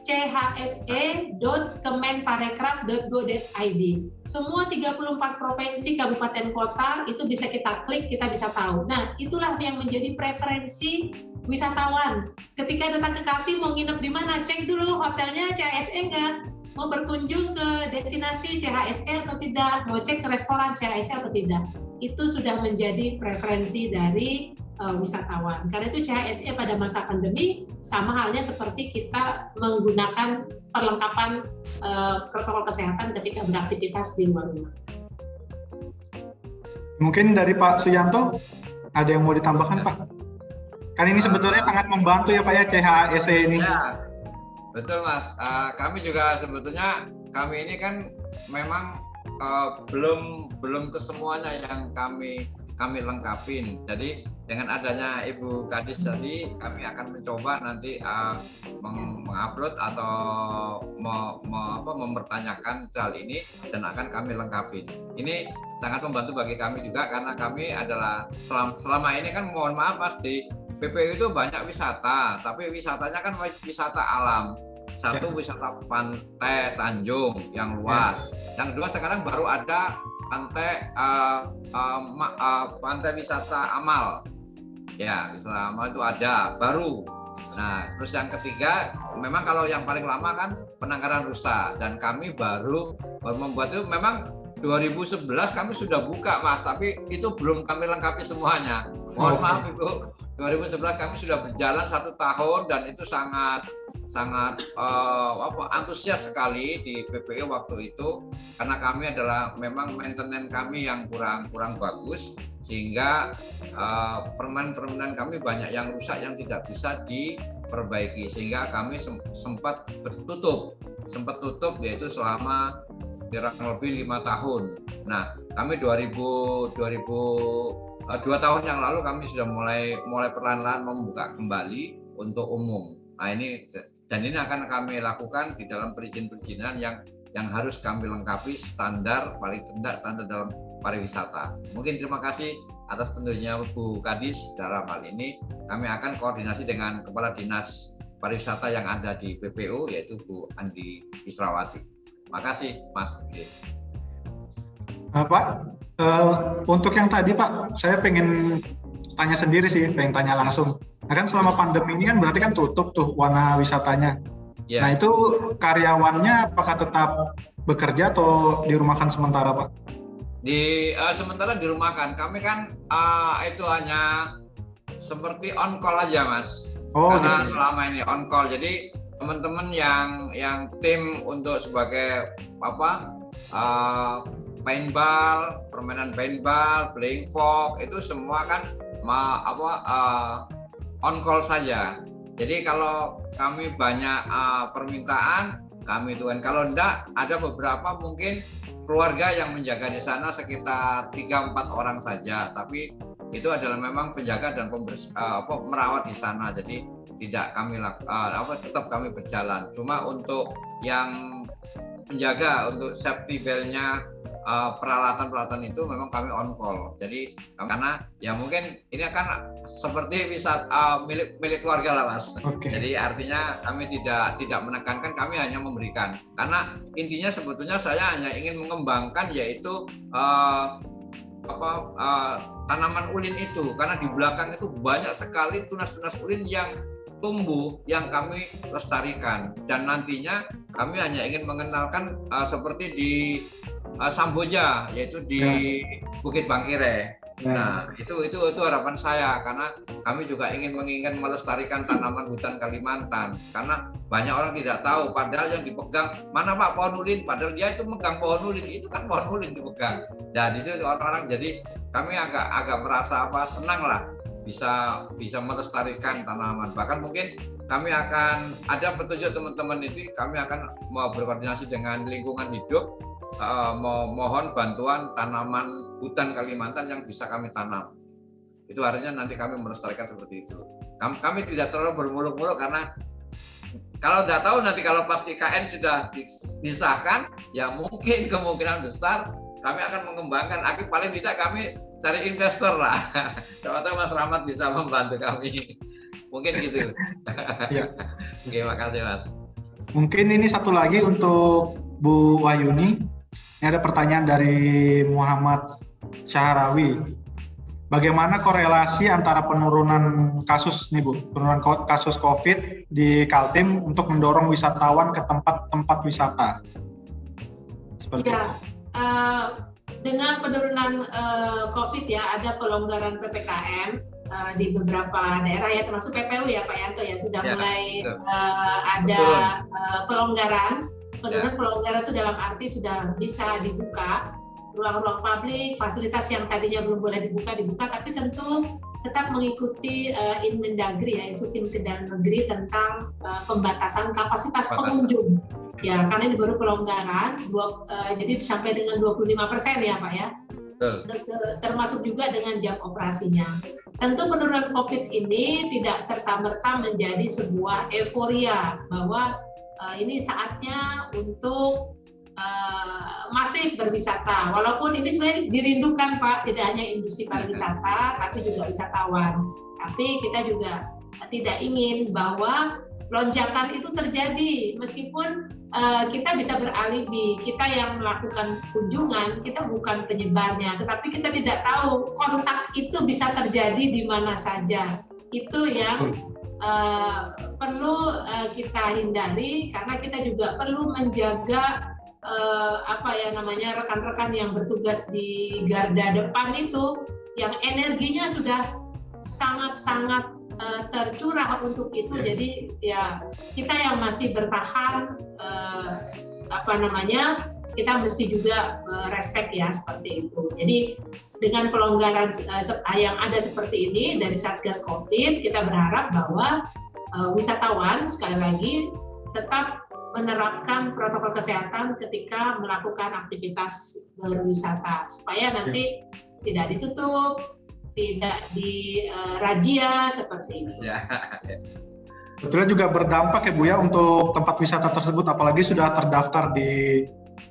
chse.kemenparekraf.go.id. Semua 34 provinsi, kabupaten, kota itu bisa kita klik, kita bisa tahu. Nah, itulah yang menjadi preferensi wisatawan. Ketika datang ke Kaltim mau nginep di mana, cek dulu hotelnya CHSE enggak, mau berkunjung ke destinasi CHSE atau tidak, mau cek ke restoran CHSE atau tidak. Itu sudah menjadi preferensi dari wisatawan. Karena itu CHSE pada masa pandemi sama halnya seperti kita menggunakan perlengkapan protokol kesehatan ketika beraktivitas di luar rumah. Mungkin dari Pak Suyanto ada yang mau ditambahkan, Pak? Kan ini sebetulnya sangat membantu ya Pak ya CHSE ini. Ya, betul Mas. Kami juga sebetulnya ini kan memang belum kesemuanya yang kami lengkapin. Jadi dengan adanya Ibu Kadis tadi, kami akan mencoba nanti mengupload atau mempertanyakan hal ini dan akan kami lengkapin. Ini sangat membantu bagi kami juga karena kami adalah selama ini kan, mohon maaf Mas, di PPU itu banyak wisata, tapi wisatanya kan wisata alam. Satu wisata pantai Tanjung yang luas. Yang kedua sekarang baru ada pantai wisata Amal. Ya, wisata Amal itu ada baru. Nah, terus yang ketiga, memang kalau yang paling lama kan Penangkaran Rusa, dan kami baru membuat itu. Memang 2011 kami sudah buka Mas, tapi itu belum kami lengkapi semuanya. Mohon maaf Ibu. 2011 kami sudah berjalan 1 tahun dan itu sangat antusias sekali di PPU waktu itu, karena kami adalah memang maintenance kami yang kurang bagus, sehingga permainan kami banyak yang rusak yang tidak bisa diperbaiki, sehingga kami sempat tutup yaitu selama kurang lebih 5 tahun. Nah, kami 2 tahun yang lalu kami sudah mulai perlahan-lahan membuka kembali untuk umum. Nah, ini akan kami lakukan di dalam perizinan yang harus kami lengkapi standar dalam pariwisata. Mungkin terima kasih atas penunjuknya Bu Kadis dalam hal ini. Kami akan koordinasi dengan Kepala Dinas Pariwisata yang ada di PPU, yaitu Bu Andi Israwati. Makasih Mas. Pak, untuk yang tadi Pak, saya pengen tanya sendiri sih, pengen tanya langsung. Nah kan selama pandemi ini kan berarti kan tutup tuh warna wisatanya. Yeah. Nah itu karyawannya apakah tetap bekerja atau dirumahkan sementara Pak? Sementara dirumahkan. Kami kan itu hanya seperti on call aja Mas. Karena selama ini on call. Jadi teman-teman yang tim untuk sebagai paintball, permainan paintball, playing folk, itu semua kan on call saja. Jadi kalau kami banyak permintaan, kami itu kan, kalau enggak ada beberapa mungkin keluarga yang menjaga di sana sekitar 3-4 orang saja, tapi itu adalah memang penjaga dan merawat di sana. Jadi tidak kami tetap kami berjalan. Cuma untuk yang penjaga untuk safety belt-nya, peralatan-peralatan itu memang kami on call. Jadi karena ya mungkin ini akan seperti wisata milik keluarga lah Mas. Okay. Jadi artinya kami tidak menekankan, kami hanya memberikan. Karena intinya sebetulnya saya hanya ingin mengembangkan yaitu tanaman ulin itu, karena di belakang itu banyak sekali tunas-tunas ulin yang tumbuh yang kami lestarikan, dan nantinya kami hanya ingin mengenalkan seperti di Samboja, yaitu di Bukit Bangkire. Nah, itu harapan saya, karena kami juga ingin melestarikan tanaman hutan Kalimantan, karena banyak orang tidak tahu, padahal yang dipegang mana Pak pohon ulin, padahal dia itu megang pohon ulin, itu kan pohon ulin dipegang. Nah, di situ orang-orang, jadi kami agak merasa senang lah bisa melestarikan tanaman. Bahkan mungkin kami akan ada petunjuk teman-teman ini, kami akan mau berkoordinasi dengan lingkungan hidup, mohon bantuan tanaman hutan Kalimantan yang bisa kami tanam. Itu artinya nanti kami melestarikan seperti itu. Kami tidak terlalu bermuluk-muluk, karena kalau tidak tahu nanti kalau pas IKN sudah disahkan, ya mungkin kemungkinan besar kami akan mengembangkan. Paling tidak kami cari investor lah. Ternyata Mas Rahmat bisa membantu kami. Mungkin gitu. Ya. Oke, makasih Mas. Mungkin ini satu lagi untuk Bu Wahyuni. Ini ada pertanyaan dari Muhammad Syahrawi. Bagaimana korelasi antara penurunan kasus nih Bu, penurunan kasus COVID di Kaltim untuk mendorong wisatawan ke tempat-tempat wisata? Seperti ya, dengan penurunan COVID ya, ada pelonggaran PPKM di beberapa daerah ya, termasuk PPU ya Pak Yanto ya, sudah mulai ada pelonggaran. Pelonggaran itu dalam arti sudah bisa dibuka ruang-ruang publik, fasilitas yang tadinya belum boleh dibuka, tapi tentu tetap mengikuti Inmendagri ya, Isu Kementerian Negeri tentang pembatasan kapasitas pengunjung. Ya, karena ini baru pelonggaran, jadi sampai dengan 25% ya Pak ya. Termasuk juga dengan jam operasinya. Tentu penurunan COVID ini tidak serta-merta menjadi sebuah euforia bahwa ini saatnya untuk masif berwisata. Walaupun ini sebenarnya dirindukan Pak, tidak hanya industri pariwisata, tapi juga wisatawan. Tapi kita juga tidak ingin bahwa lonjakan itu terjadi, meskipun kita bisa beralibi, kita yang melakukan kunjungan, kita bukan penyebarnya, tetapi kita tidak tahu kontak itu bisa terjadi di mana saja. Itu yang perlu kita hindari, karena kita juga perlu menjaga rekan-rekan yang bertugas di garda depan itu, yang energinya sudah sangat-sangat tercurah untuk itu. Jadi ya kita yang masih bertahan, kita mesti juga respect ya, seperti itu. Jadi dengan pelonggaran yang ada seperti ini dari Satgas COVID, kita berharap bahwa wisatawan sekali lagi tetap menerapkan protokol kesehatan ketika melakukan aktivitas berwisata, supaya nanti tidak ditutup, tidak dirazia seperti ini. Ya. Sebetulnya juga berdampak ya Bu ya untuk tempat wisata tersebut, apalagi sudah terdaftar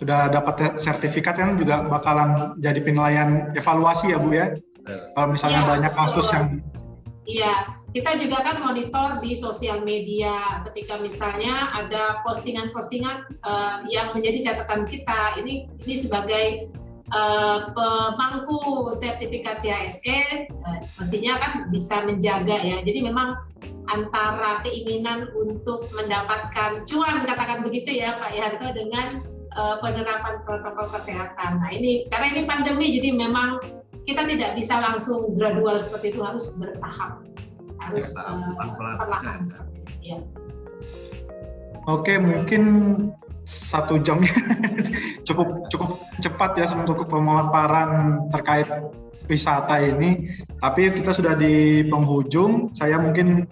sudah dapat sertifikat, kan juga bakalan jadi penilaian evaluasi ya Bu ya. Kalau misalnya banyak kasus yang. Iya, kita juga kan monitor di sosial media ketika misalnya ada postingan-postingan yang menjadi catatan kita. Ini sebagai pemangku sertifikat CHSE, semestinya kan bisa menjaga ya. Jadi memang antara keinginan untuk mendapatkan cuan, katakan begitu ya Pak Yarto, dengan penerapan protokol kesehatan. Nah ini karena ini pandemi, jadi memang kita tidak bisa langsung gradual seperti itu, harus bertahap, harus perlahan. Ya. Oke, mungkin 1 jam cukup cepat ya untuk pemaparan terkait wisata ini. Tapi kita sudah di penghujung. Saya mungkin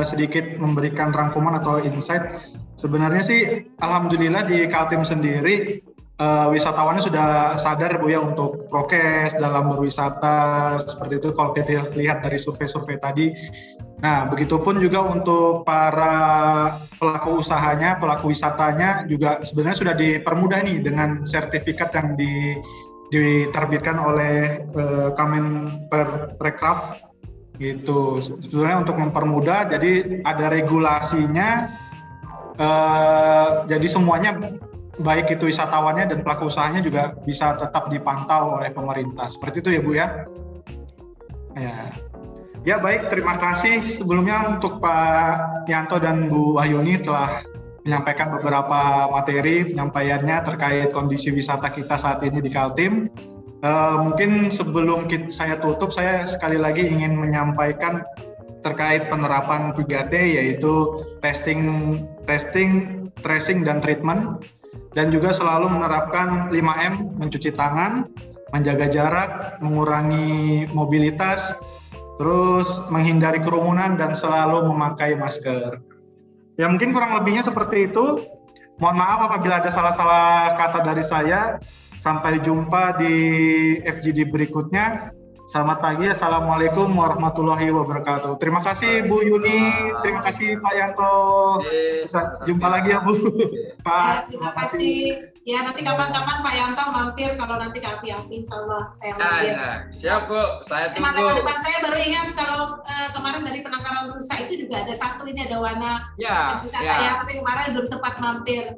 sedikit memberikan rangkuman atau insight. Sebenarnya sih, alhamdulillah di Kaltim sendiri wisatawannya sudah sadar Bu ya untuk prokes dalam berwisata seperti itu kalau kita lihat dari survei-survei tadi. Nah, begitupun juga untuk para pelaku usahanya, pelaku wisatanya juga sebenarnya sudah dipermudah nih dengan sertifikat yang diterbitkan oleh Kemenparekraf gitu. Sebenarnya untuk mempermudah, jadi ada regulasinya, jadi semuanya baik itu wisatawannya dan pelaku usahanya juga bisa tetap dipantau oleh pemerintah. Seperti itu ya Bu ya. Ya baik, terima kasih sebelumnya untuk Pak Yanto dan Bu Wahyuni telah menyampaikan beberapa materi penyampaiannya terkait kondisi wisata kita saat ini di Kaltim. Mungkin sebelum saya tutup, saya sekali lagi ingin menyampaikan terkait penerapan 3T, yaitu testing, tracing, dan treatment, dan juga selalu menerapkan 5M, mencuci tangan, menjaga jarak, mengurangi mobilitas, terus menghindari kerumunan, dan selalu memakai masker. Ya mungkin kurang lebihnya seperti itu. Mohon maaf apabila ada salah-salah kata dari saya. Sampai jumpa di FGD berikutnya. Selamat pagi, Assalamualaikum warahmatullahi wabarakatuh. Terima kasih Bu Yuni, terima kasih Pak Yanto. Jumpa lagi ya Bu. Pak, terima kasih. Ya nanti kapan-kapan Pak Yanto mampir kalau nanti ke Api-Api, insya-Allah saya mampir. Siap Bu, saya tunggu. Minggu depan saya baru ingat kalau kemarin dari penangkaran rusa itu juga ada satu, ini ada warna wisata ya, tapi kemarin belum sempat mampir.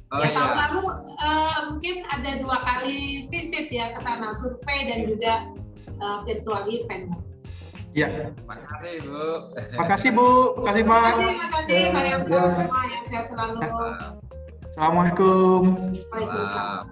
Tahun lalu mungkin ada 2 kali visit ya ke sana, survei dan juga virtual event. Ya. Makasih Bu. Makasih Bu, makasih Pak. Terima kasih Mas Adi, Pak Yanto, semua yang sehat selalu. Assalamualaikum. Waalaikumsalam.